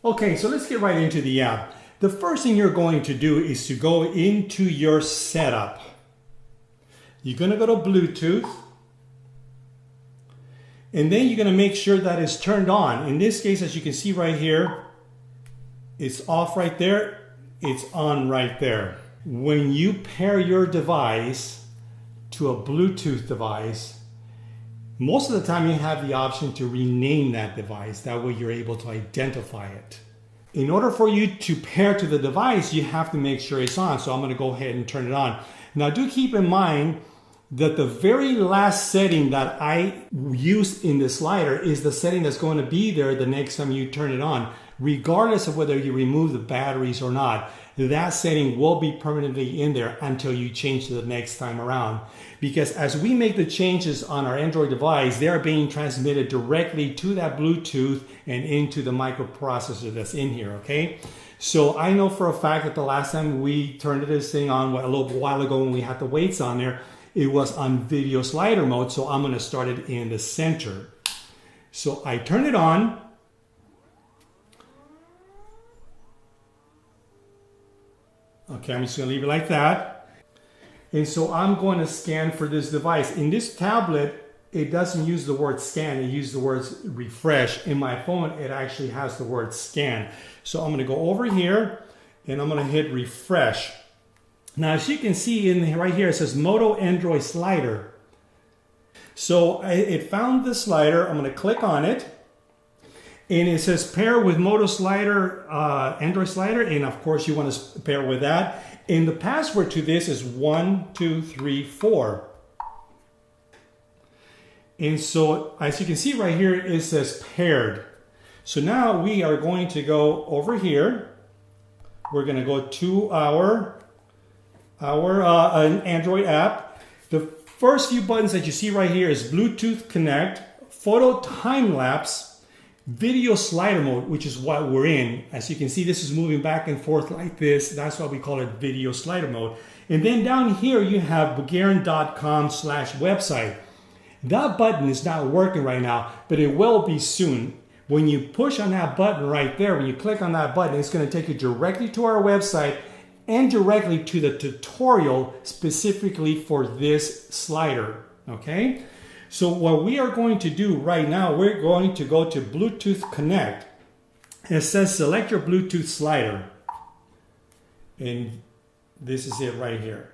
Okay, so let's get right into the app. The first thing you're going to do is to go into your setup. You're going to go to Bluetooth. And then you're going to make sure that it's turned on. In this case, as you can see right here, it's off right there. It's on right there. When you pair your device to a Bluetooth device, most of the time you have the option to rename that device. That way you're able to identify it. In order for you to pair to the device, you have to make sure it's on. So I'm going to go ahead and turn it on. Now do keep in mind that the very last setting that I used in the slider is the setting that's going to be there the next time you turn it on. Regardless of whether you remove the batteries or not, that setting will be permanently in there until you change to the next time around. Because as we make the changes on our Android device, they are being transmitted directly to that Bluetooth and into the microprocessor that's in here, okay? So I know for a fact that the last time we turned this thing on a little while ago when we had the weights on there, it was on video slider mode, so I'm going to start it in the center. So I turn it on. Okay, I'm just going to leave it like that. And so I'm going to scan for this device. In this tablet, it doesn't use the word scan, it uses the words refresh. In my phone, it actually has the word scan. So I'm going to go over here and I'm going to hit refresh. Now, as you can see right here, it says Moto Android slider. So it found the slider. I'm going to click on it. And it says pair with Moto slider, Android slider. And of course, you want to pair with that. And the password to this is 1234. And so as you can see right here, it says paired. So now we are going to go over here. We're going to go to our Android app. The first few buttons that you see right here is Bluetooth Connect, Photo Timelapse, Video Slider Mode, which is what we're in. As you can see, this is moving back and forth like this. That's why we call it Video Slider Mode. And then down here you have bugaren.com/website. That button is not working right now, but it will be soon. When you push on that button right there, when you click on that button, it's going to take you directly to our website and directly to the tutorial specifically for this slider, okay? So what we are going to do right now, we're going to go to Bluetooth Connect. It says select your Bluetooth slider. And this is it right here.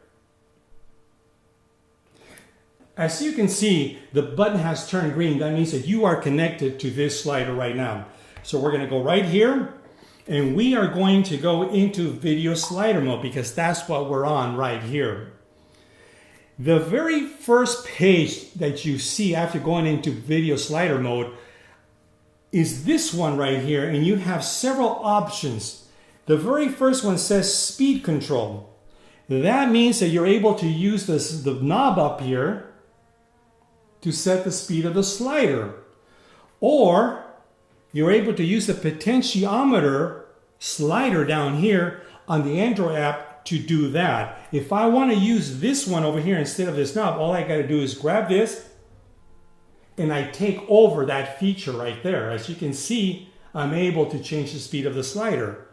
As you can see, the button has turned green. That means that you are connected to this slider right now. So we're going to go right here. And we are going to go into video slider mode because that's what we're on right here. The very first page that you see after going into video slider mode is this one right here, and you have several options. The very first one says speed control. That means that you're able to use the knob up here to set the speed of the slider. Or you're able to use the potentiometer slider down here on the Android app to do that. If I want to use this one over here instead of this knob, all I got to do is grab this and I take over that feature right there. As you can see, I'm able to change the speed of the slider.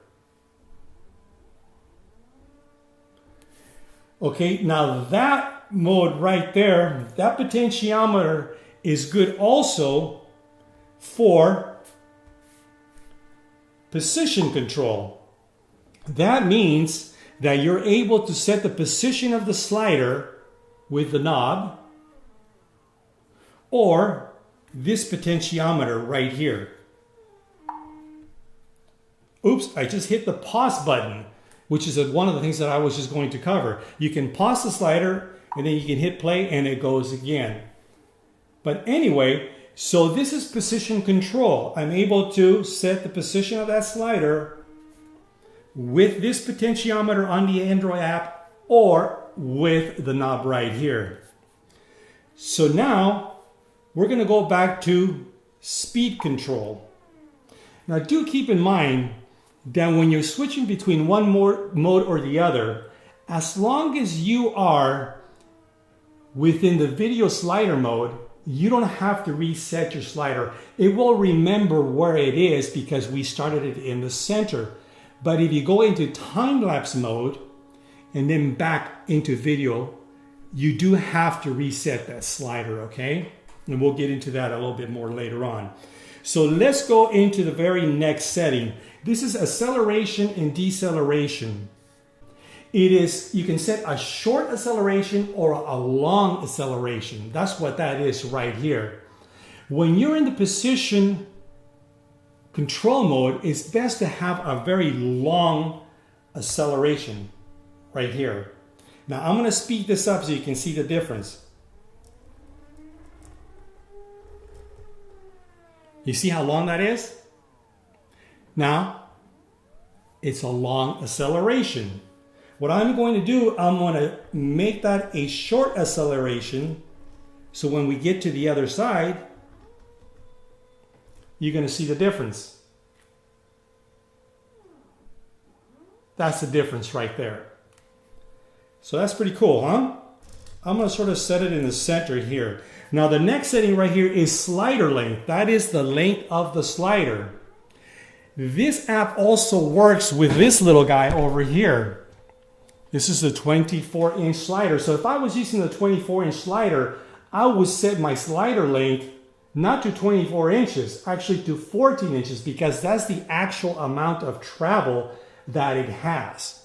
Okay, now that mode right there, that potentiometer is good also for position control. That means that you're able to set the position of the slider with the knob or this potentiometer right here. Oops, I just hit the pause button, which is one of the things that I was just going to cover. You can pause the slider and then you can hit play and it goes again. But anyway, so this is position control. I'm able to set the position of that slider with this potentiometer on the Android app or with the knob right here. So now we're going to go back to speed control. Now do keep in mind that when you're switching between one mode or the other, as long as you are within the video slider mode, you don't have to reset your slider. It will remember where it is because we started it in the center. But if you go into time-lapse mode and then back into video, you do have to reset that slider, okay? And we'll get into that a little bit more later on. So let's go into the very next setting. This is acceleration and deceleration. It is, you can set a short acceleration or a long acceleration. That's what that is right here. When you're in the position control mode, it's best to have a very long acceleration right here. Now I'm going to speed this up so you can see the difference. You see how long that is? Now, it's a long acceleration. What I'm going to do, I'm going to make that a short acceleration. So when we get to the other side, you're going to see the difference. That's the difference right there. So that's pretty cool, huh? I'm going to sort of set it in the center here. Now the next setting right here is slider length. That is the length of the slider. This app also works with this little guy over here. This is a 24-inch slider. So if I was using the 24-inch slider, I would set my slider length not to 24 inches, actually to 14 inches, because that's the actual amount of travel that it has.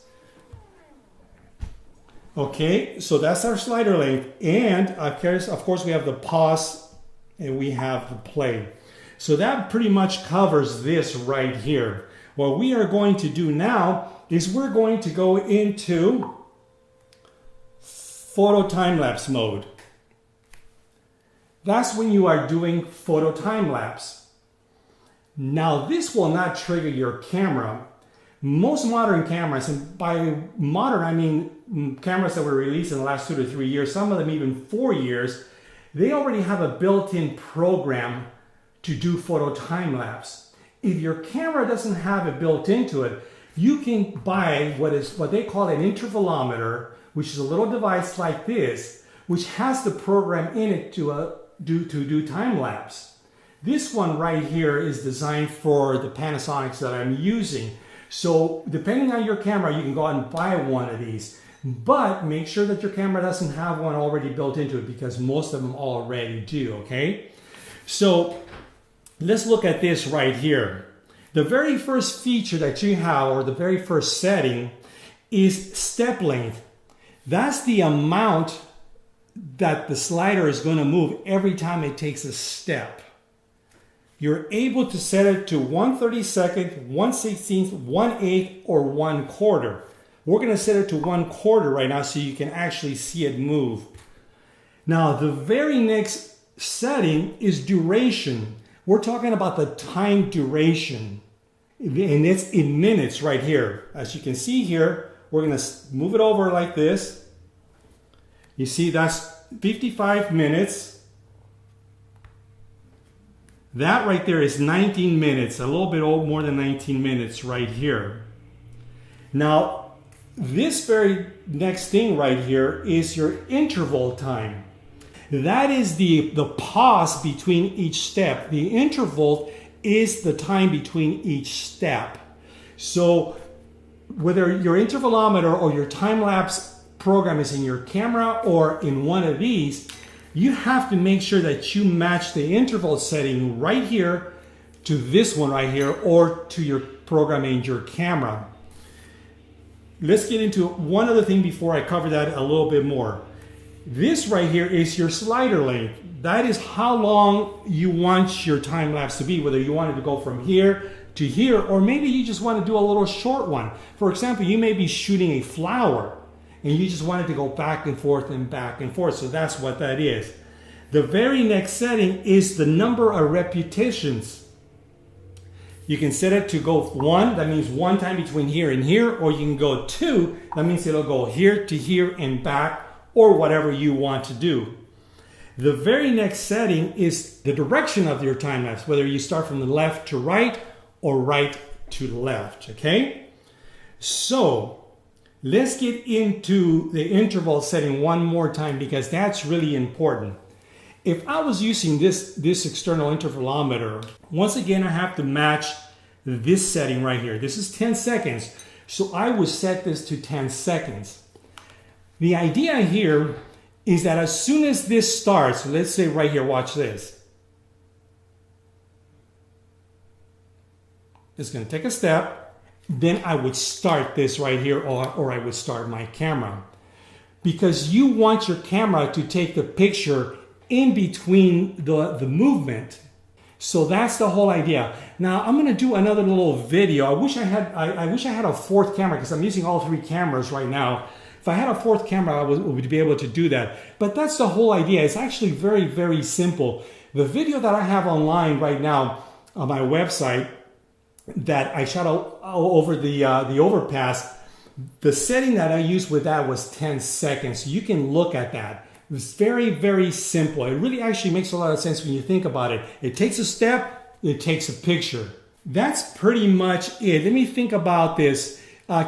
Okay, so that's our slider length. And of course we have the pause and we have the play. So that pretty much covers this right here. What we are going to do now is we're going to go into photo time-lapse mode. That's when you are doing photo time-lapse. Now this will not trigger your camera. Most modern cameras, and by modern I mean cameras that were released in the last 2 to 3 years, some of them even 4 years, they already have a built-in program to do photo time-lapse. If your camera doesn't have it built into it, you can buy what they call an intervalometer, which is a little device like this, which has the program in it to do time-lapse. This one right here is designed for the Panasonics that I'm using. So depending on your camera, you can go out and buy one of these. But make sure that your camera doesn't have one already built into it, because most of them already do, okay? So let's look at this right here. The very first feature that you have, or the very first setting, is step length. That's the amount that the slider is going to move every time it takes a step. You're able to set it to 1/32, 1/16, 1/8, or 1/4. We're going to set it to 1/4 right now so you can actually see it move. Now, the very next setting is duration. We're talking about the time duration. And it's in minutes right here. As you can see here, we're going to move it over like this. You see, that's 55 minutes. That right there is 19 minutes, a little bit more than 19 minutes right here. Now, this very next thing right here is your interval time. That is the pause between each step. The interval is the time between each step. So whether your intervalometer or your time-lapse program is in your camera or in one of these, you have to make sure that you match the interval setting right here to this one right here, or to your program in your camera. Let's get into one other thing before I cover that a little bit more. This right here is your slider length. That is how long you want your time lapse to be, whether you want it to go from here to here, or maybe you just want to do a little short one. For example, you may be shooting a flower and you just want it to go back and forth and back and forth. So that's what that is. The very next setting is the number of repetitions. You can set it to go 1, that means 1 time between here and here, or you can go 2, that means it'll go here to here and back, or whatever you want to do. The very next setting is the direction of your time lapse, whether you start from the left to right or right to left, okay? So let's get into the interval setting one more time, because that's really important. If I was using this external intervalometer, once again, I have to match this setting right here. This is 10 seconds. So I would set this to 10 seconds. The idea here is that as soon as this starts, let's say right here, watch this. It's going to take a step. Then I would start this right here, or I would start my camera. Because you want your camera to take the picture in between the movement. So that's the whole idea. Now I'm going to do another little video. I wish I had a fourth camera, because I'm using all 3 cameras right now. If I had a fourth camera, I would be able to do that. But that's the whole idea. It's actually very, very simple. The video that I have online right now on my website that I shot over the overpass, the setting that I used with that was 10 seconds. You can look at that. It's very, very simple. It really actually makes a lot of sense when you think about it. It takes a step, it takes a picture. That's pretty much it. Let me think about this.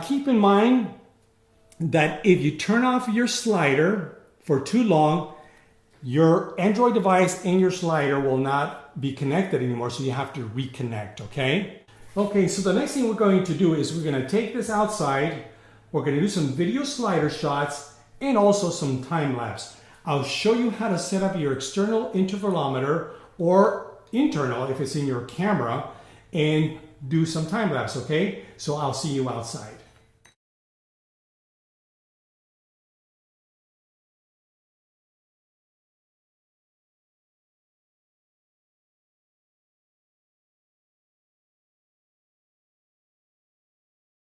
Keep in mind that if you turn off your slider for too long, your Android device and your slider will not be connected anymore, so you have to reconnect, okay? Okay, so the next thing we're going to do is we're going to take this outside. We're going to do some video slider shots and also some time lapse. I'll show you how to set up your external intervalometer or internal if it's in your camera and do some time lapse, okay? So I'll see you outside.